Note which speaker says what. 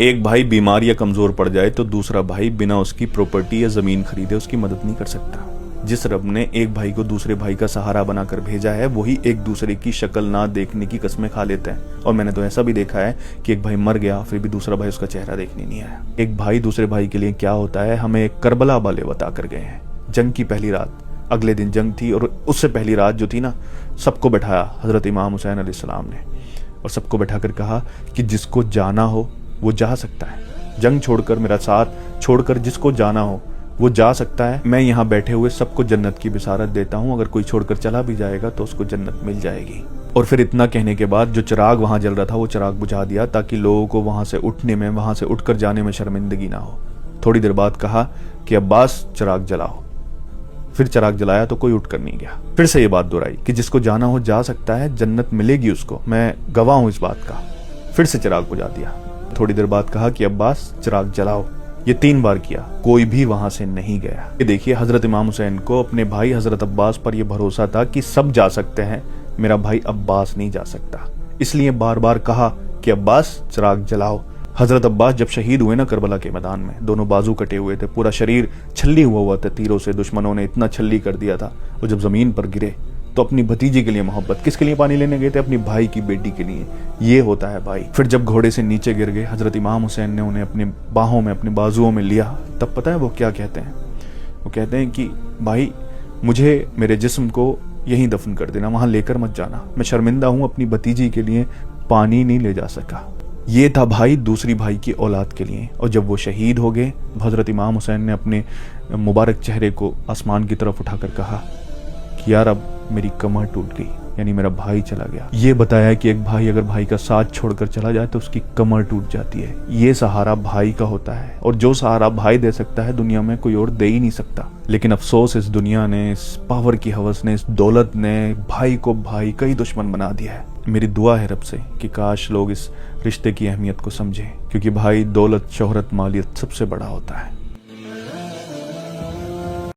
Speaker 1: एक भाई बीमार या कमजोर पड़ जाए तो दूसरा भाई बिना उसकी प्रॉपर्टी या जमीन खरीदे उसकी मदद नहीं कर सकता। जिस रब ने एक भाई को दूसरे भाई का सहारा बनाकर भेजा है वही एक दूसरे की शक्ल ना देखने की कस्में खा लेते हैं। और मैंने तो ऐसा भी देखा है कि एक भाई मर गया फिर भी दूसरा भाई उसका चेहरा देखने नहीं आया। एक भाई दूसरे भाई के लिए क्या होता है हमें करबला वाले बता कर गए हैं। जंग की पहली रात, अगले दिन जंग थी और उससे पहली रात जो थी ना, सबको बैठाया हजरत इमाम हुसैन अलैहिस्सलाम ने और सबको बैठाकर कहा कि जिसको जाना हो वो जा सकता है। जंग छोड़कर, मेरा साथ छोड़कर जिसको जाना हो वो जा सकता है। मैं यहाँ बैठे हुए सबको जन्नत की बिसारत देता हूँ। अगर कोई छोड़कर चला भी जाएगा तो उसको जन्नत मिल जाएगी। और फिर इतना कहने के बाद जो चिराग वहां जल रहा था वो चिराग बुझा दिया ताकि लोगों को वहां से उठने में, वहां से उठकर जाने में शर्मिंदगी ना हो। थोड़ी देर बाद कहा कि अब्बास चिराग जलाओ। फिर चिराग जलाया तो कोई उठकर नहीं गया। फिर से ये बात दोहराई कि जिसको जाना हो जा सकता है, जन्नत मिलेगी उसको, मैं गवाह हूं इस बात का। फिर से चिराग बुझा दिया। थोड़ी देर बाद कहा कि अब्बास चिराग जलाओ। ये 3 बार किया, कोई भी वहां से नहीं गया। ये देखिए, हजरत इमाम हुसैन को अपने भाई हजरत अब्बास पर यह भरोसा था कि सब जा सकते हैं, मेरा भाई अब्बास नहीं जा सकता। इसलिए बार बार कहा कि अब्बास चिराग जलाओ। हजरत अब्बास जब शहीद हुए ना करबला के मैदान में, दोनों बाजू कटे हुए थे, पूरा शरीर छल्ली हुआ था तीरों से, दुश्मनों ने इतना छल्ली कर दिया था। वो जब जमीन पर गिरे तो अपनी भतीजी के लिए मोहब्बत, किसके लिए पानी लेने गए थे? अपनी भाई की बेटी के लिए। ये होता है भाई। फिर जब घोड़े से नीचे गिर गए, हजरत इमाम हुसैन ने उन्हें अपनी बाहों में, अपने बाजुओं में लिया। तब पता है वो क्या कहते हैं? वो कहते हैं कि भाई मुझे मेरे जिस्म को यहीं दफन कर देना, वहां लेकर मत जाना। मैं शर्मिंदा हूं, अपनी भतीजी के लिए पानी नहीं ले जा सका। ये था भाई दूसरी भाई की औलाद के लिए। और जब वो शहीद हो गए, हजरत इमाम हुसैन ने अपने मुबारक चेहरे को आसमान की तरफ उठाकर कहा कि यार अब मेरी कमर टूट गई, यानी मेरा भाई चला गया। ये बताया कि एक भाई अगर भाई का साथ छोड़कर चला जाए तो उसकी कमर टूट जाती है। ये सहारा भाई का होता है और जो सहारा भाई दे सकता है दुनिया में कोई और दे ही नहीं सकता। लेकिन अफसोस, इस दुनिया ने, इस पावर की हवस ने, इस दौलत ने भाई को भाई का ही दुश्मन बना दिया है। मेरी दुआ है रब से कि काश लोग इस रिश्ते की अहमियत को समझें, क्योंकि भाई दौलत, शोहरत, मालियत सबसे बड़ा होता है।